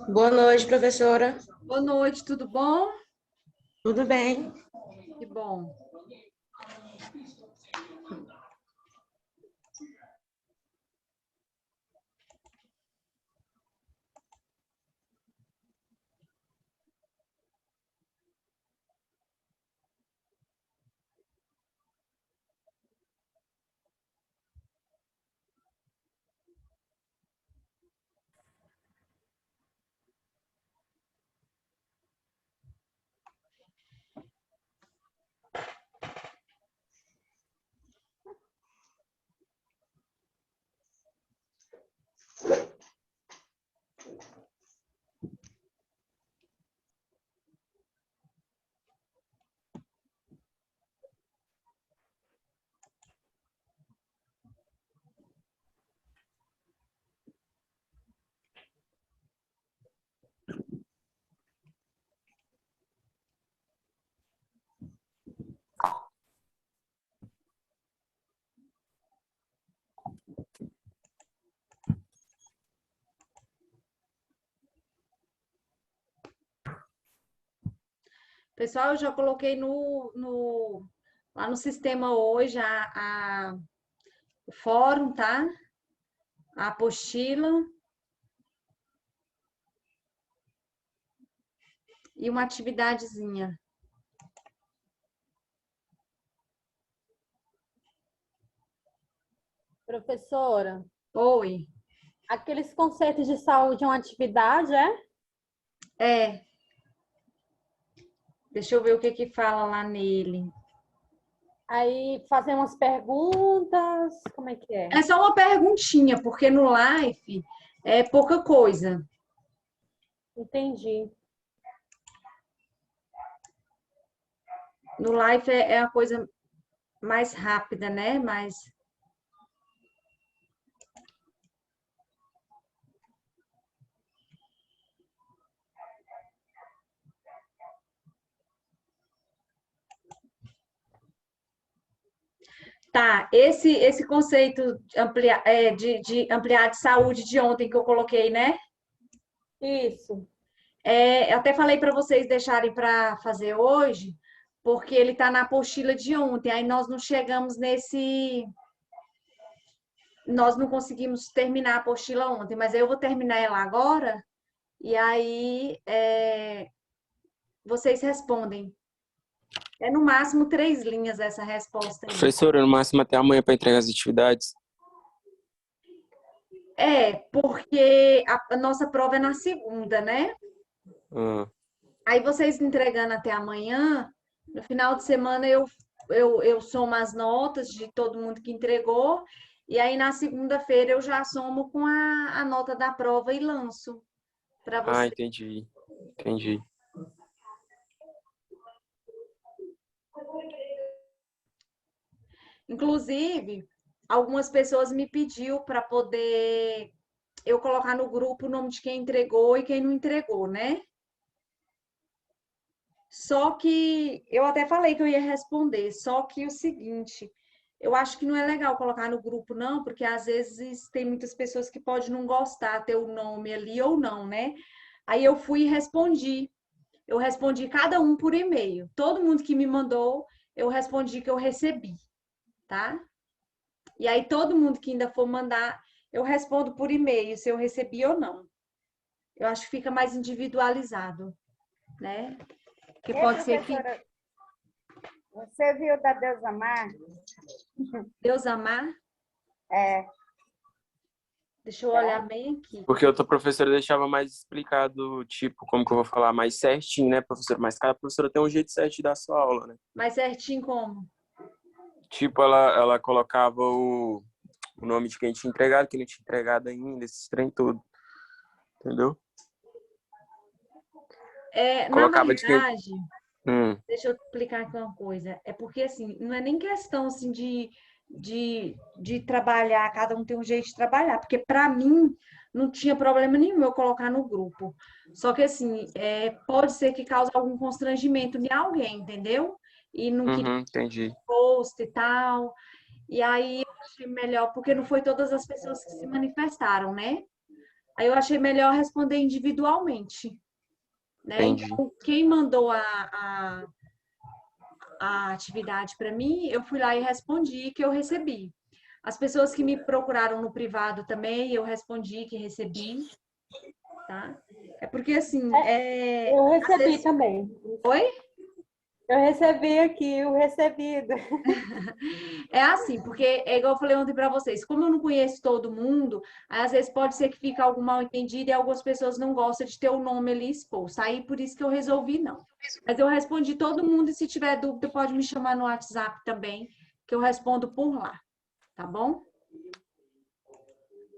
Boa noite, professora. Boa noite, tudo bom? Tudo bem? Que bom. Pessoal, eu já coloquei lá no sistema hoje o fórum, tá? A apostila e uma atividadezinha. Professora, Oi. aqueles conceitos de saúde é uma atividade, é? É. Deixa eu ver o que que fala lá nele. Aí fazer umas perguntas, como é que é? É só uma perguntinha, porque no Live é pouca coisa. Entendi. No Live é a coisa mais rápida, né? Mais. Tá, esse conceito de ampliar de saúde de ontem que eu coloquei, né? Isso. Eu até falei para vocês deixarem para fazer hoje, porque ele está na apostila de ontem. Aí nós não chegamos nós não conseguimos terminar a apostila ontem, mas aí eu vou terminar ela agora e aí vocês respondem. É no máximo 3 linhas essa resposta aí. Professora, no máximo até amanhã para entregar as atividades. Porque a nossa prova é na segunda, né? Ah, Aí vocês entregando até amanhã, no final de semana eu somo as notas de todo mundo que entregou, e aí na segunda-feira eu já somo com a nota da prova e lanço para vocês. entendi. Entendi. Inclusive, algumas pessoas me pediu para poder eu colocar no grupo o nome de quem entregou e quem não entregou, né? Só que eu até falei que eu ia responder, só que o seguinte, eu acho que não é legal colocar no grupo, não, porque às vezes tem muitas pessoas que podem não gostar ter o nome ali ou não, né? Aí eu fui e respondi. Eu respondi cada um por e-mail. Todo mundo que me mandou, eu respondi que eu recebi, tá? E aí todo mundo que ainda for mandar, eu respondo por e-mail se eu recebi ou não. Eu acho que fica mais individualizado, né? Que pode ser que Professora, você viu da Deusa Mar? Deus amar. É, Deixa eu olhar bem aqui. Porque outra professora deixava mais explicado, tipo, como que eu vou falar mais certinho, né, professora? Mas cada professora tem um jeito certo de dar sua aula, né? Mais certinho como? Tipo, ela colocava o nome de quem tinha entregado, quem não tinha entregado ainda, esses trem tudo. Entendeu? Na Colocava de quem... verdade, deixa eu explicar aqui uma coisa. É porque, assim, não é nem questão, assim, de trabalhar, cada um tem um jeito de trabalhar. Porque, para mim, não tinha problema nenhum eu colocar no grupo. Só que, assim, pode ser que cause algum constrangimento em alguém, entendeu? E não queria entendi. post e tal. E aí, eu achei melhor, porque não foi todas as pessoas que se manifestaram, né? Aí eu achei melhor responder individualmente, né? Entendi. Então, quem mandou a atividade para mim, eu fui lá e respondi que eu recebi. As pessoas que me procuraram no privado também, eu respondi que recebi, tá? É porque assim, Eu às recebi vezes... também. Oi? Eu recebi aqui o recebido. É assim, porque é igual eu falei ontem para vocês, como eu não conheço todo mundo, às vezes pode ser que fique algo mal entendido e algumas pessoas não gostam de ter o nome ali exposto. Aí por isso que eu resolvi não. Mas eu respondi todo mundo e se tiver dúvida pode me chamar no WhatsApp também, que eu respondo por lá, tá bom?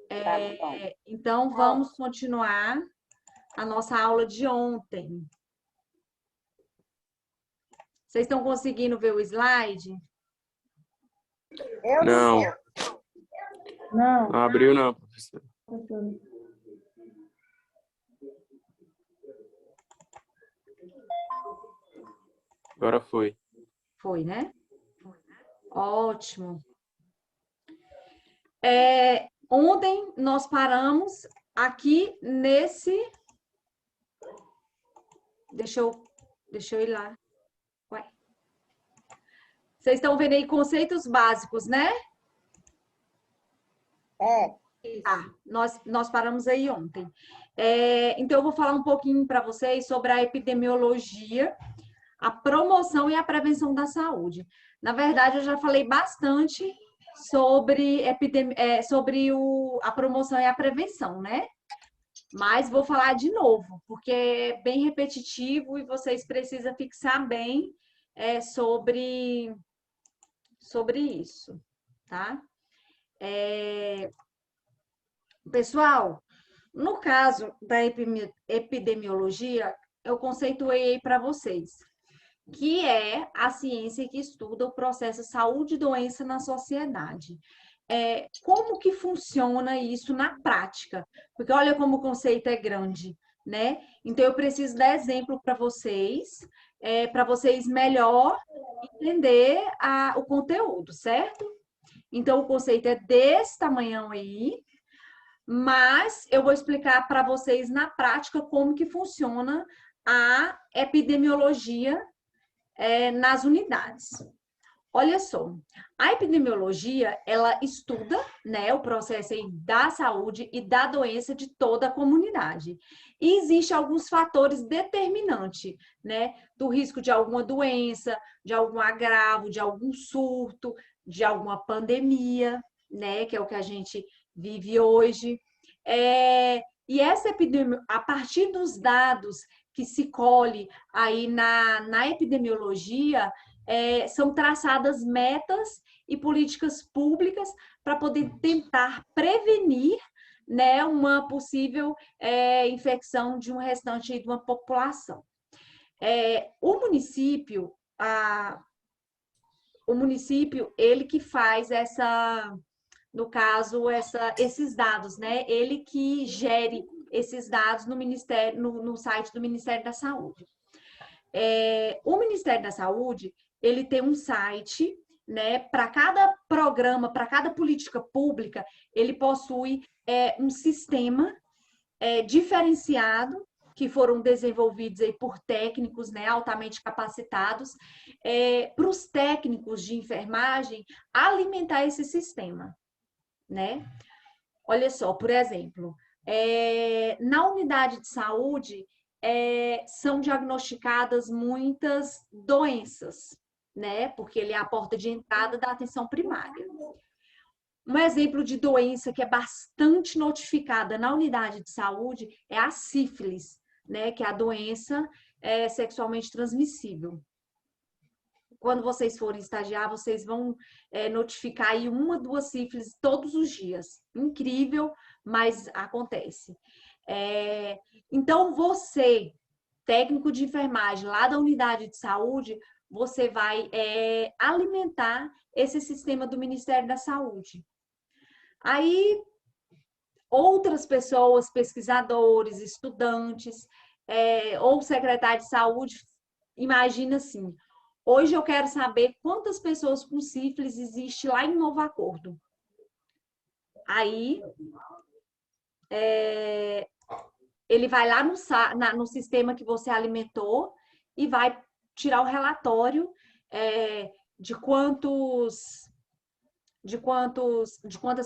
Tá bom. Então vamos continuar a nossa aula de ontem. Vocês estão conseguindo ver o slide? Eu Não, Não. não abriu não, professor. Agora foi. Foi, né? Ótimo. Ontem nós paramos aqui nesse... Deixa eu ir lá. Ué. Vocês estão vendo aí conceitos básicos, né? Tá, nós paramos aí ontem. Então, eu vou falar um pouquinho para vocês sobre a epidemiologia, a promoção e a prevenção da saúde. Na verdade, eu já falei bastante sobre, a promoção e a prevenção, né? Mas vou falar de novo, porque é bem repetitivo e vocês precisam fixar bem sobre isso, tá? Pessoal, no caso da epidemiologia, eu conceituei para vocês, que é a ciência que estuda o processo saúde e doença na sociedade. Como que funciona isso na prática? Porque olha como o conceito é grande, né? Então, eu preciso dar exemplo para vocês melhor entender o conteúdo, certo? Então, o conceito é desse tamanhão aí, mas eu vou explicar para vocês na prática como que funciona a epidemiologia nas unidades. Olha só, a epidemiologia, ela estuda, né, o processo aí da saúde e da doença de toda a comunidade. E existem alguns fatores determinantes, né, do risco de alguma doença, de algum agravo, de algum surto, de alguma pandemia, né, que é o que a gente vive hoje. E essa epidemia, a partir dos dados que se colhe aí na epidemiologia, são traçadas metas e políticas públicas para poder tentar prevenir, né, uma possível infecção de um restante de uma população. O município, ele que faz no caso, esses dados, né? Ele que gere esses dados no Ministério, no site do Ministério da Saúde. O Ministério da Saúde, ele tem um site, né? Para cada programa, para cada política pública, ele possui um sistema diferenciado que foram desenvolvidos aí por técnicos, né, altamente capacitados, para os técnicos de enfermagem alimentar esse sistema, né? Olha só, por exemplo, na unidade de saúde são diagnosticadas muitas doenças, né? Porque ele é a porta de entrada da atenção primária. Um exemplo de doença que é bastante notificada na unidade de saúde é a sífilis, né? Que é a doença sexualmente transmissível. Quando vocês forem estagiar, vocês vão notificar aí 1 ou 2 sífilis todos os dias. Incrível, mas acontece. Então, você, técnico de enfermagem lá da unidade de saúde, você vai alimentar esse sistema do Ministério da Saúde. Aí, outras pessoas, pesquisadores, estudantes, ou secretário de saúde, imagina assim, hoje eu quero saber quantas pessoas com sífilis existe lá em Novo Acordo. Aí, ele vai lá no sistema que você alimentou e vai tirar o relatório de quantas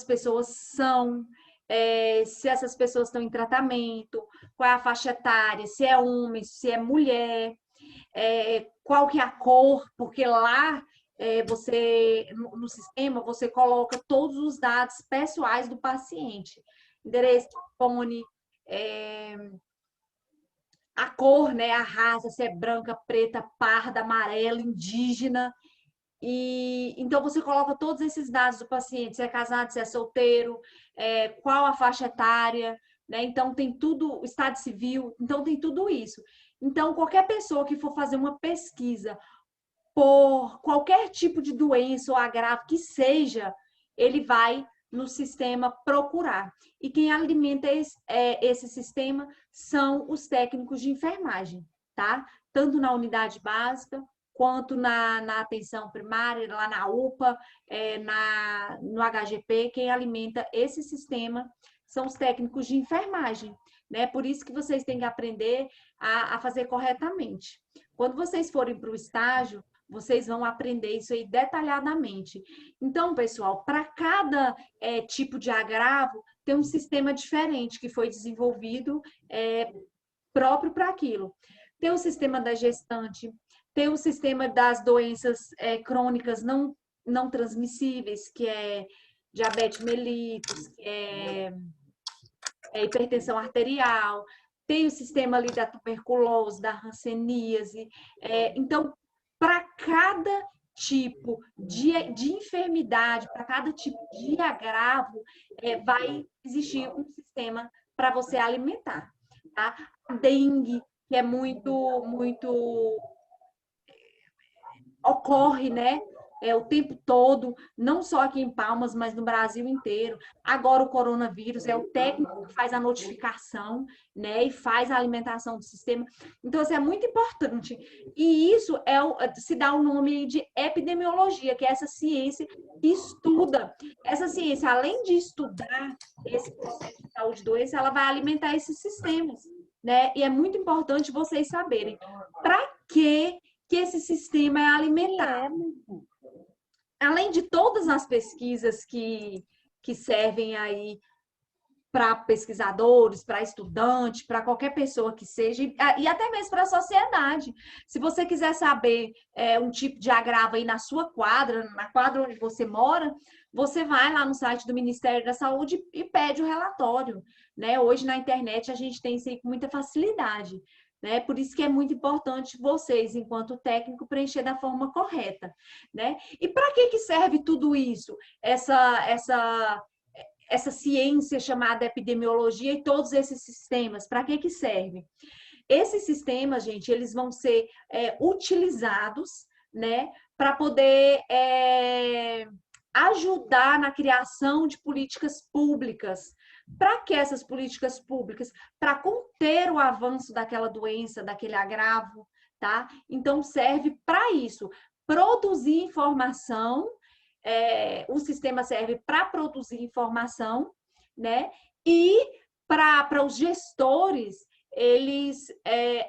pessoas são, se essas pessoas estão em tratamento, qual é a faixa etária, se é homem, se é mulher, qual que é a cor, porque lá no sistema você coloca todos os dados pessoais do paciente, endereço, telefone, a cor, né, a raça, se é branca, preta, parda, amarela, indígena. E então você coloca todos esses dados do paciente, se é casado, se é solteiro, qual a faixa etária, né? Então tem tudo, o estado civil, então tem tudo isso. Então qualquer pessoa que for fazer uma pesquisa por qualquer tipo de doença ou agravo que seja, ele vai no sistema procurar. E quem alimenta esse sistema são os técnicos de enfermagem, tá? Tanto na unidade básica, quanto na atenção primária, lá na UPA, no HGP, quem alimenta esse sistema são os técnicos de enfermagem, né? Por isso que vocês têm que aprender a fazer corretamente. Quando vocês forem para o estágio, vocês vão aprender isso aí detalhadamente. Então, pessoal, para cada tipo de agravo, tem um sistema diferente que foi desenvolvido próprio para aquilo. Tem o sistema da gestante, tem o sistema das doenças crônicas não transmissíveis, que é diabetes mellitus, que é hipertensão arterial, tem o sistema ali da tuberculose, da hanseníase. Então, para cada tipo de enfermidade, para cada tipo de agravo, vai existir um sistema para você alimentar. Tá? A dengue, que é muito ocorre, né? O tempo todo, não só aqui em Palmas, mas no Brasil inteiro. Agora o coronavírus é o técnico que faz a notificação, né? E faz a alimentação do sistema. Então, isso é muito importante. E isso se dá o nome de epidemiologia, que é essa ciência que estuda. Essa ciência, além de estudar esse processo de saúde e doença, ela vai alimentar esses sistemas, né? E é muito importante vocês saberem para que esse sistema é alimentado. Além de todas as pesquisas que servem aí para pesquisadores, para estudantes, para qualquer pessoa que seja, e até mesmo para a sociedade. Se você quiser saber um tipo de agravo aí na sua quadra, na quadra onde você mora, você vai lá no site do Ministério da Saúde e pede o relatório, né? Hoje na internet a gente tem isso aí com muita facilidade. Né? Por isso que é muito importante vocês, enquanto técnico, preencher da forma correta, né? E para que serve tudo isso? Essa ciência chamada epidemiologia e todos esses sistemas, para que serve? Esses sistemas, gente, eles vão ser utilizados, né, para poder ajudar na criação de políticas públicas. Para que essas políticas públicas? Para conter o avanço daquela doença, daquele agravo, tá? Então, serve para isso. Produzir informação, o sistema serve para produzir informação, né? E para os gestores, eles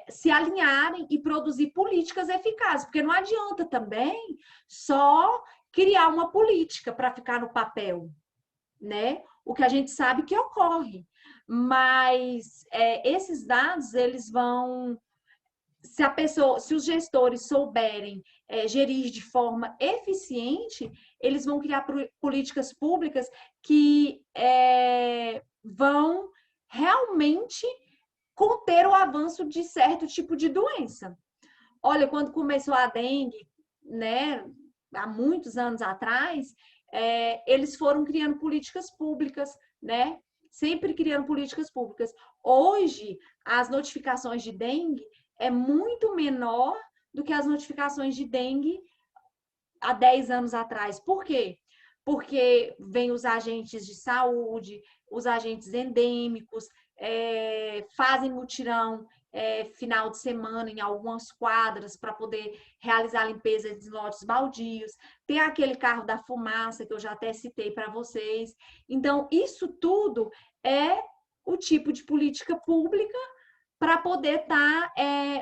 se alinharem e produzir políticas eficazes, porque não adianta também só criar uma política para ficar no papel, né? O que a gente sabe que ocorre. Mas esses dados, eles vão... Se os gestores souberem gerir de forma eficiente, eles vão criar políticas públicas que vão realmente conter o avanço de certo tipo de doença. Olha, quando começou a dengue, né, há muitos anos atrás, eles foram criando políticas públicas, né? Sempre criando políticas públicas. Hoje, as notificações de dengue é muito menor do que as notificações de dengue há 10 anos atrás. Por quê? Porque vem os agentes de saúde, os agentes endêmicos, fazem mutirão final de semana em algumas quadras para poder realizar a limpeza de lotes baldios. Tem aquele carro da fumaça que eu já até citei para vocês. Então, isso tudo é o tipo de política pública para poder estar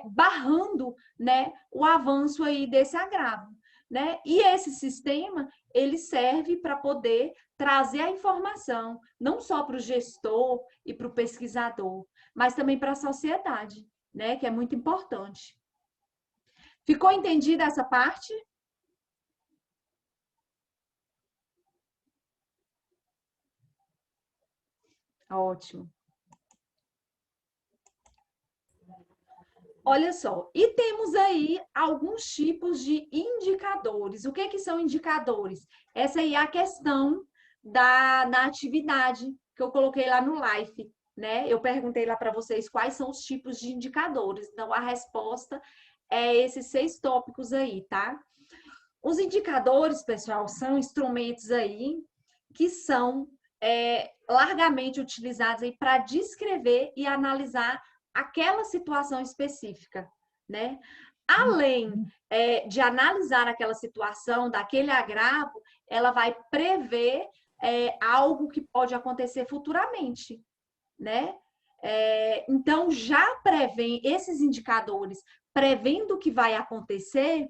barrando, né, o avanço aí desse agravo, né? E esse sistema, ele serve para poder trazer a informação, não só para o gestor e para o pesquisador, mas também para a sociedade, né, que é muito importante. Ficou entendida essa parte? Ótimo. Olha só, e temos aí alguns tipos de indicadores. O que que são indicadores? Essa aí é a questão da atividade que eu coloquei lá no Life, né? Eu perguntei lá para vocês quais são os tipos de indicadores. Então, a resposta é esses 6 tópicos aí, tá? Os indicadores, pessoal, são instrumentos aí que são largamente utilizados aí para descrever e analisar aquela situação específica, né? Além de analisar aquela situação, daquele agravo, ela vai prever algo que pode acontecer futuramente, né? Então, já prevém esses indicadores, prevendo o que vai acontecer,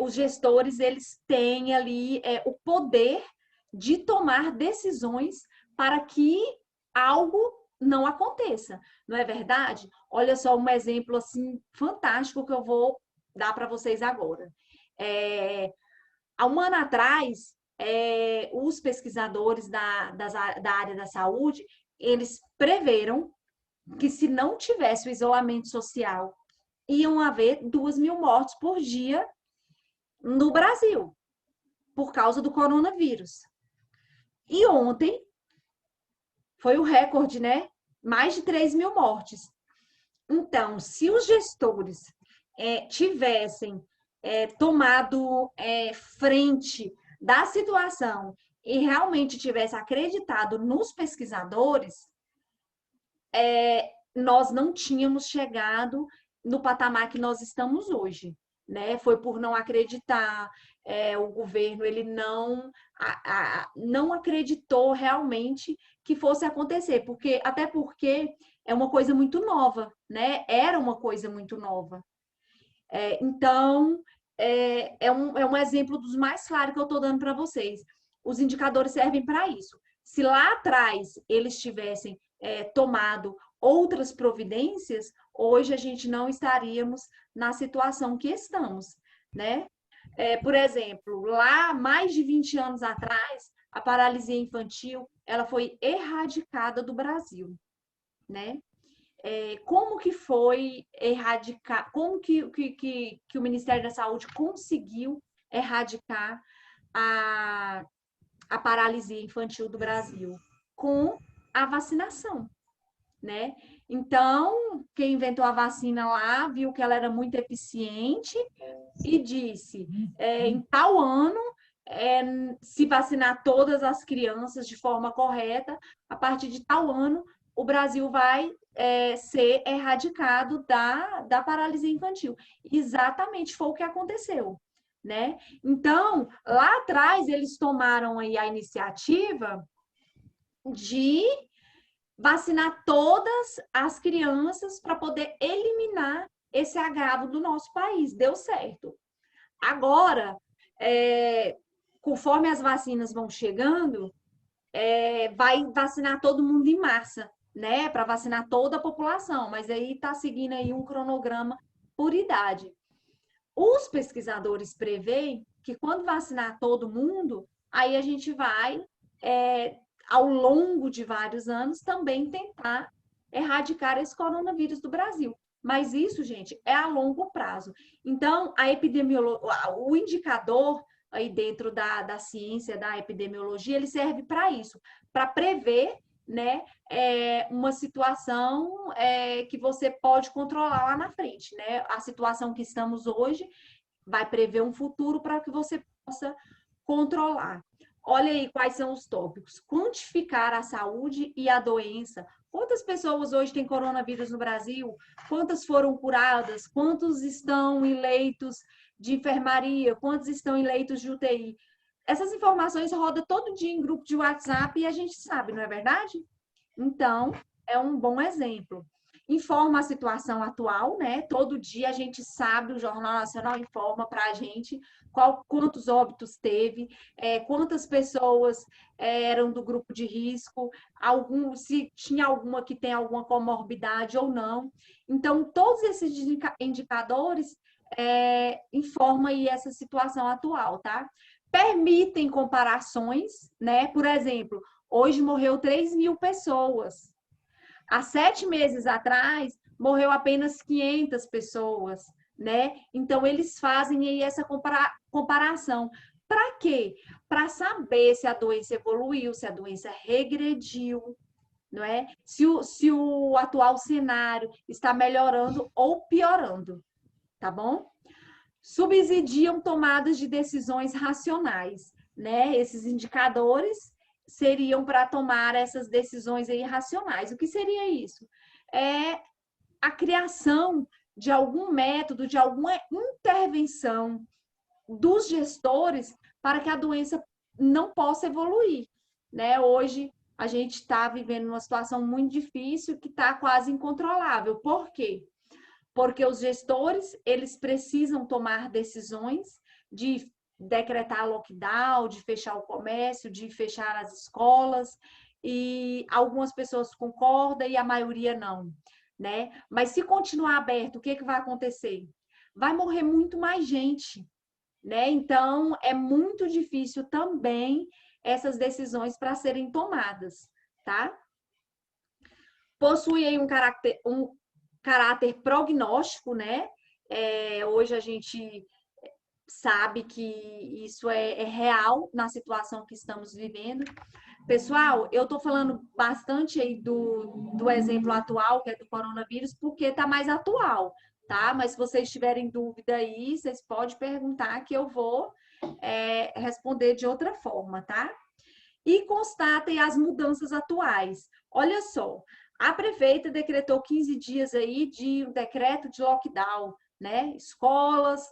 os gestores, eles têm ali o poder de tomar decisões para que algo não aconteça, não é verdade? Olha só um exemplo assim fantástico que eu vou dar para vocês agora. Há um ano atrás, os pesquisadores da área da saúde, eles preveram que se não tivesse o isolamento social, iam haver 2.000 mortes por dia no Brasil, por causa do coronavírus. E ontem foi o recorde, né? Mais de 3.000 mortes. Então, se os gestores tivessem tomado frente da situação e realmente tivessem acreditado nos pesquisadores, nós não tínhamos chegado no patamar que nós estamos hoje, né? Foi por não acreditar, o governo ele não acreditou realmente que fosse acontecer, até porque é uma coisa muito nova, né? Era uma coisa muito nova. Então, é um exemplo dos mais claros que eu estou dando para vocês. Os indicadores servem para isso. Se lá atrás eles tivessem tomado outras providências, hoje a gente não estaríamos na situação que estamos, né? Por exemplo, lá mais de 20 anos atrás, a paralisia infantil ela foi erradicada do Brasil, né? Como que foi erradicar, como que o Ministério da Saúde conseguiu erradicar a paralisia infantil do Brasil? Com a vacinação, né? Então, quem inventou a vacina lá viu que ela era muito eficiente e disse, em tal ano, se vacinar todas as crianças de forma correta, a partir de tal ano, o Brasil vai ser erradicado da paralisia infantil. Exatamente foi o que aconteceu, né? Então, lá atrás, eles tomaram aí a iniciativa de vacinar todas as crianças para poder eliminar esse agravo do nosso país. Deu certo. Agora, conforme as vacinas vão chegando, vai vacinar todo mundo em massa, né? Para vacinar toda a população, mas aí está seguindo aí um cronograma por idade. Os pesquisadores preveem que quando vacinar todo mundo, aí a gente vai, ao longo de vários anos, também tentar erradicar esse coronavírus do Brasil. Mas isso, gente, é a longo prazo. Então, o indicador aí dentro da ciência, da epidemiologia, ele serve para isso, para prever, né, uma situação que você pode controlar lá na frente, né? A situação que estamos hoje vai prever um futuro para que você possa controlar. Olha aí quais são os tópicos. Quantificar a saúde e a doença. Quantas pessoas hoje têm coronavírus no Brasil? Quantas foram curadas? Quantos estão em leitos de enfermaria? Quantos estão em leitos de UTI? Essas informações rodam todo dia em grupo de WhatsApp e a gente sabe, não é verdade? Então, é um bom exemplo. Informa a situação atual, né? Todo dia a gente sabe, o Jornal Nacional informa para a gente quantos óbitos teve, quantas pessoas eram do grupo de risco, se tinha alguma que tem alguma comorbidade ou não. Então, todos esses indicadores informam aí essa situação atual, tá? Permitem comparações, né? Por exemplo, hoje morreu 3.000 pessoas. Há 7 meses atrás, morreu apenas 500 pessoas, né? Então, eles fazem aí essa comparação. Para quê? Para saber se a doença evoluiu, se a doença regrediu, não é? Se o atual cenário está melhorando ou piorando, tá bom? Subsidiam tomadas de decisões racionais, né? Esses indicadores seriam para tomar essas decisões aí racionais. O que seria isso? É a criação de algum método, de alguma intervenção dos gestores para que a doença não possa evoluir, né? Hoje a gente está vivendo uma situação muito difícil que está quase incontrolável. Por quê? Porque os gestores, eles precisam tomar decisões de decretar lockdown, de fechar o comércio, de fechar as escolas, e algumas pessoas concordam e a maioria não, né? Mas se continuar aberto, o que vai acontecer? Vai morrer muito mais gente, né? Então, é muito difícil também essas decisões para serem tomadas, tá? Possui aí um caráter prognóstico, né? Hoje a gente sabe que isso é real na situação que estamos vivendo. Pessoal, eu estou falando bastante aí do exemplo atual, que é do coronavírus, porque está mais atual, tá? Mas se vocês tiverem dúvida aí, vocês podem perguntar que eu vou responder de outra forma, tá? E constatem as mudanças atuais. Olha só, a prefeita decretou 15 dias aí de um decreto de lockdown, né? Escolas,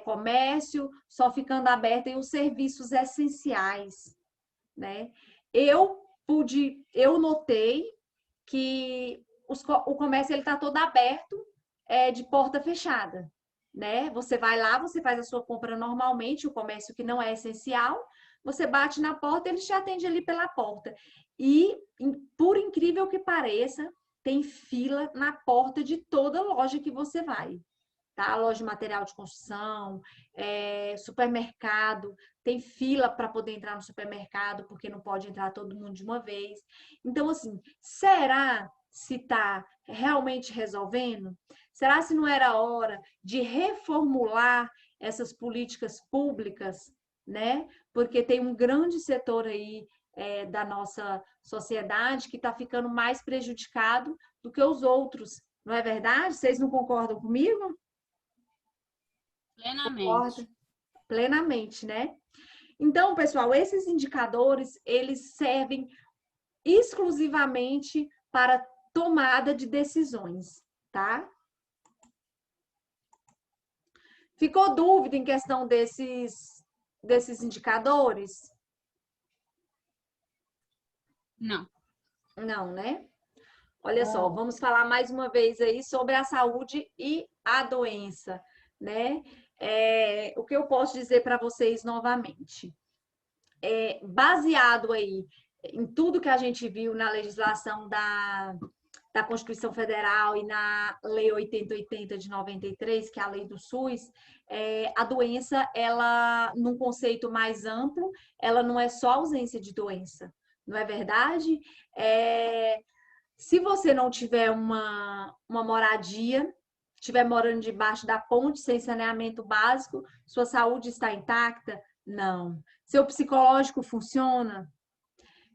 comércio, só ficando aberto aí os serviços essenciais, né? Eu notei que o comércio ele está todo aberto, de porta fechada, né? Você vai lá, você faz a sua compra normalmente, o comércio que não é essencial, você bate na porta, ele te atende ali pela porta. E, por incrível que pareça, tem fila na porta de toda loja que você vai. Tá? Loja de material de construção, supermercado, tem fila para poder entrar no supermercado, porque não pode entrar todo mundo de uma vez. Então, assim, será se está realmente resolvendo? Será se não era hora de reformular essas políticas públicas, né? Porque tem um grande setor aí da nossa sociedade que está ficando mais prejudicado do que os outros. Não é verdade? Vocês não concordam comigo? Plenamente. Plenamente, né? Então, pessoal, esses indicadores, eles servem exclusivamente para tomada de decisões, tá? Ficou dúvida em questão desses indicadores? Não. Não, né? Olha só, vamos falar mais uma vez aí sobre a saúde e a doença, né? O que eu posso dizer para vocês novamente? Baseado aí em tudo que a gente viu na legislação da Constituição Federal e na Lei 8080 de 93, que é a lei do SUS, a doença, ela, num conceito mais amplo, ela não é só ausência de doença, não é verdade? Se você não tiver uma moradia, estiver morando debaixo da ponte, sem saneamento básico, sua saúde está intacta? Não. Seu psicológico funciona?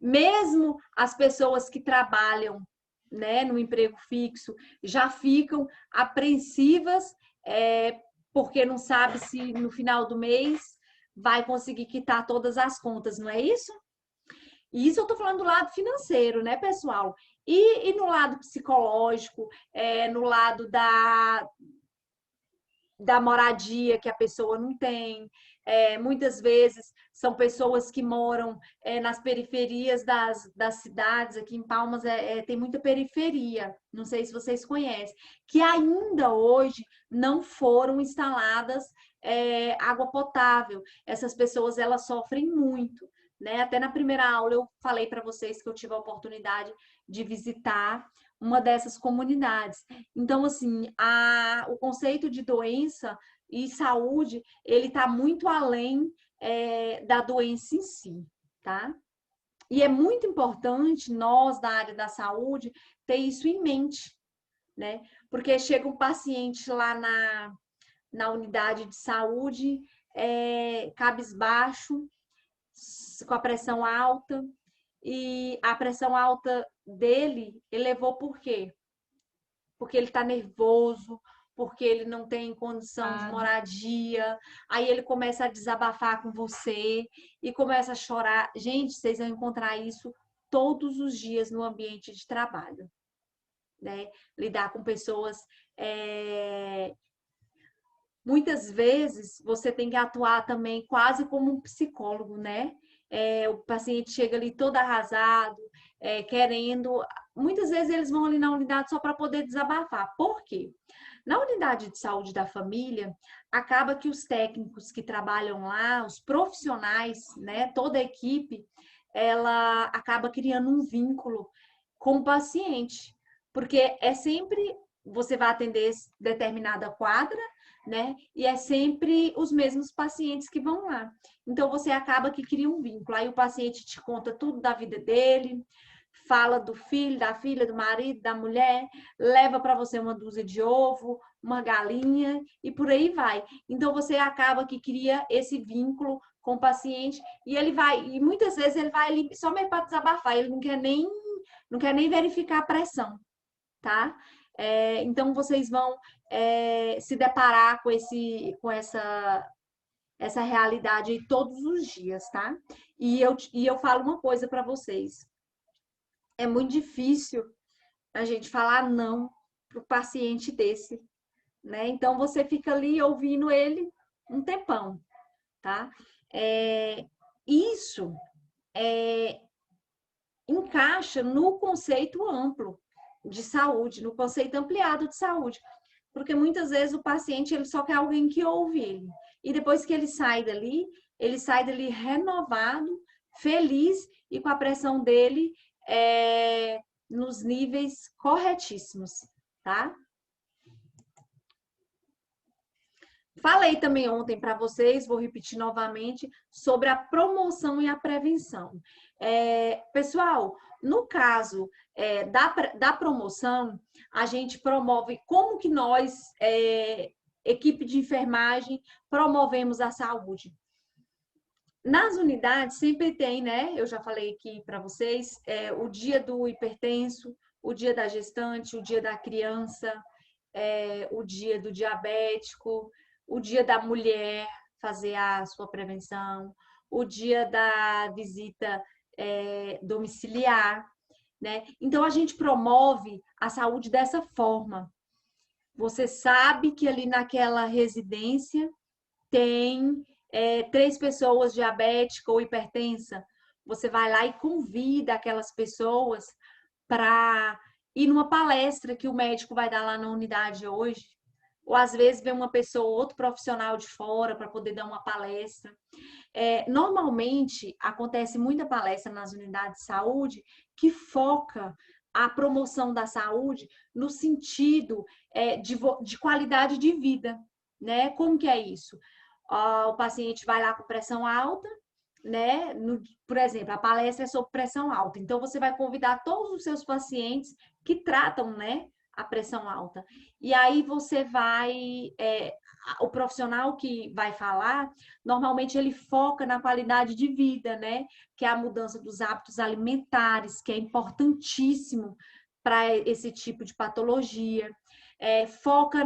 Mesmo as pessoas que trabalham, né, no emprego fixo, já ficam apreensivas, porque não sabe se no final do mês vai conseguir quitar todas as contas, não é isso? E isso eu estou falando do lado financeiro, né, pessoal? E no lado psicológico, no lado da moradia que a pessoa não tem, Muitas vezes são pessoas que moram nas periferias das cidades. Aqui em Palmas tem muita periferia, não sei se vocês conhecem, que ainda hoje não foram instaladas água potável. Essas pessoas, elas sofrem muito, né? Até na primeira aula eu falei para vocês que eu tive a oportunidade de visitar uma dessas comunidades. Então, assim, o conceito de doença e saúde, ele está muito além da doença em si, tá? E é muito importante nós, da área da saúde, ter isso em mente, né? Porque chega um paciente lá na unidade de saúde, cabisbaixo, com a pressão alta, e a pressão alta dele elevou por quê? Porque ele está nervoso, porque ele não tem condição de moradia, aí ele começa a desabafar com você e começa a chorar. Gente, vocês vão encontrar isso todos os dias no ambiente de trabalho, né? Lidar com pessoas... Muitas vezes você tem que atuar também quase como um psicólogo, né? O paciente chega ali todo arrasado, querendo... Muitas vezes eles vão ali na unidade só para poder desabafar. Por quê? Na unidade de saúde da família, acaba que os técnicos que trabalham lá, os profissionais, né, toda a equipe, ela acaba criando um vínculo com o paciente. Porque sempre você vai atender determinada quadra, né? E é sempre os mesmos pacientes que vão lá. Então, você acaba que cria um vínculo. Aí o paciente te conta tudo da vida dele, fala do filho, da filha, do marido, da mulher, leva para você uma dúzia de ovo, uma galinha e por aí vai. Então, você acaba que cria esse vínculo com o paciente e ele vai, e muitas vezes ele vai ali só mesmo para desabafar, ele não quer nem verificar a pressão, tá? Então, vocês vão se deparar com essa realidade aí todos os dias, tá? E eu falo uma coisa para vocês. É muito difícil a gente falar não para o paciente desse, né? Então, você fica ali ouvindo ele um tempão, tá? Isso encaixa no conceito amplo de saúde, no conceito ampliado de saúde. Porque muitas vezes o paciente ele só quer alguém que ouve ele. E depois que ele sai dali renovado, feliz e com a pressão dele nos níveis corretíssimos, tá? Falei também ontem para vocês, vou repetir novamente, sobre a promoção e a prevenção. Pessoal, no caso da promoção, a gente promove, como que nós, equipe de enfermagem, promovemos a saúde? Nas unidades sempre tem, né? Eu já falei aqui para vocês, o dia do hipertenso, o dia da gestante, o dia da criança, o dia do diabético, o dia da mulher fazer a sua prevenção, o dia da visita domiciliar, né? Então, a gente promove a saúde dessa forma. Você sabe que ali naquela residência tem 3 pessoas diabéticas ou hipertensa. Você vai lá e convida aquelas pessoas para ir numa palestra que o médico vai dar lá na unidade hoje. Ou às vezes vem uma pessoa, outro profissional de fora para poder dar uma palestra. Normalmente acontece muita palestra nas unidades de saúde que foca a promoção da saúde no sentido de qualidade de vida, né? Como que é isso? O paciente vai lá com pressão alta, né? Por exemplo, a palestra é sobre pressão alta. Então, você vai convidar todos os seus pacientes que tratam, né, a pressão alta. E aí você vai... o profissional que vai falar, normalmente ele foca na qualidade de vida, né? Que é a mudança dos hábitos alimentares, que é importantíssimo para esse tipo de patologia. Foca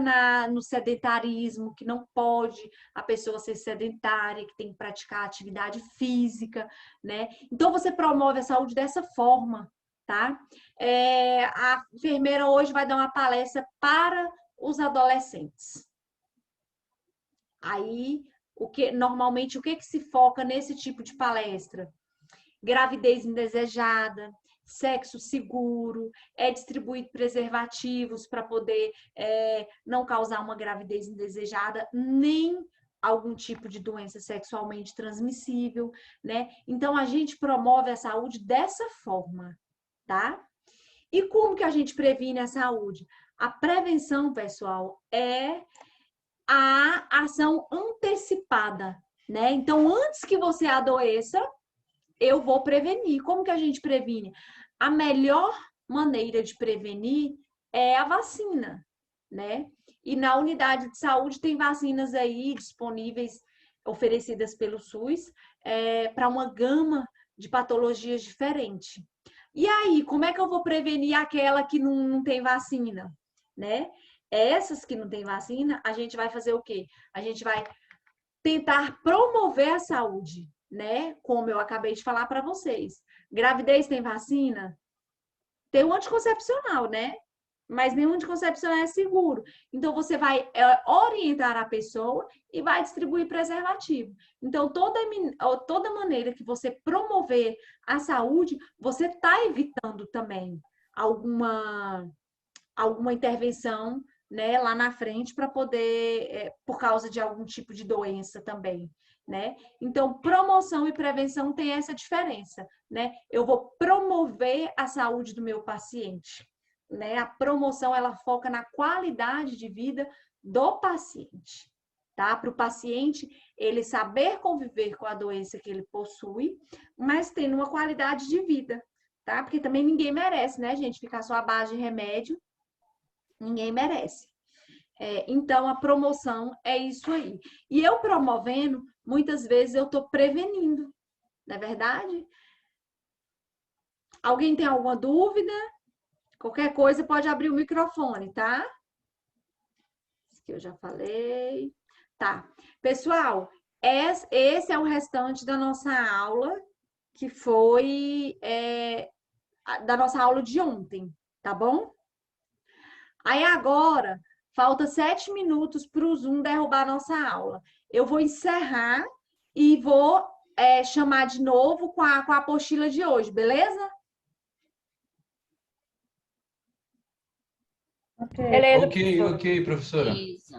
no sedentarismo, que não pode a pessoa ser sedentária, que tem que praticar atividade física, né? Então, você promove a saúde dessa forma, tá? A enfermeira hoje vai dar uma palestra para os adolescentes. Aí, Normalmente, o que se foca nesse tipo de palestra? Gravidez indesejada, sexo seguro, distribuir preservativos para poder não causar uma gravidez indesejada, nem algum tipo de doença sexualmente transmissível, né? Então, a gente promove a saúde dessa forma, tá? E como que a gente previne a saúde? A prevenção, pessoal, é a ação antecipada, né? Então, antes que você adoeça, eu vou prevenir. Como que a gente previne? A melhor maneira de prevenir é a vacina, né? E na unidade de saúde tem vacinas aí disponíveis, oferecidas pelo SUS, para uma gama de patologias diferentes. E aí, como é que eu vou prevenir aquela que não tem vacina, né? Essas que não tem vacina, a gente vai fazer o quê? A gente vai tentar promover a saúde, né? Como eu acabei de falar para vocês. Gravidez tem vacina? Tem um anticoncepcional, né? Mas nenhum anticoncepcional é seguro. Então, você vai orientar a pessoa e vai distribuir preservativo. Então, toda maneira que você promover a saúde, você está evitando também alguma intervenção, né, lá na frente para poder, por causa de algum tipo de doença também, né? Então, promoção e prevenção tem essa diferença, né? Eu vou promover a saúde do meu paciente, né? A promoção, ela foca na qualidade de vida do paciente, tá? Para o paciente, ele saber conviver com a doença que ele possui, mas tendo uma qualidade de vida, tá? Porque também ninguém merece, né, gente? Ficar só à base de remédio, ninguém merece. Então, a promoção é isso aí. E eu promovendo, muitas vezes eu estou prevenindo, não é verdade? Alguém tem alguma dúvida? Qualquer coisa pode abrir o microfone, tá? Isso que eu já falei. Tá. Pessoal, esse é o restante da nossa aula, que foi da nossa aula de ontem, tá bom? Aí agora, falta 7 minutos para o Zoom derrubar a nossa aula. Eu vou encerrar e vou chamar de novo com a apostila de hoje, beleza? Beleza, Ok, professora. Isso.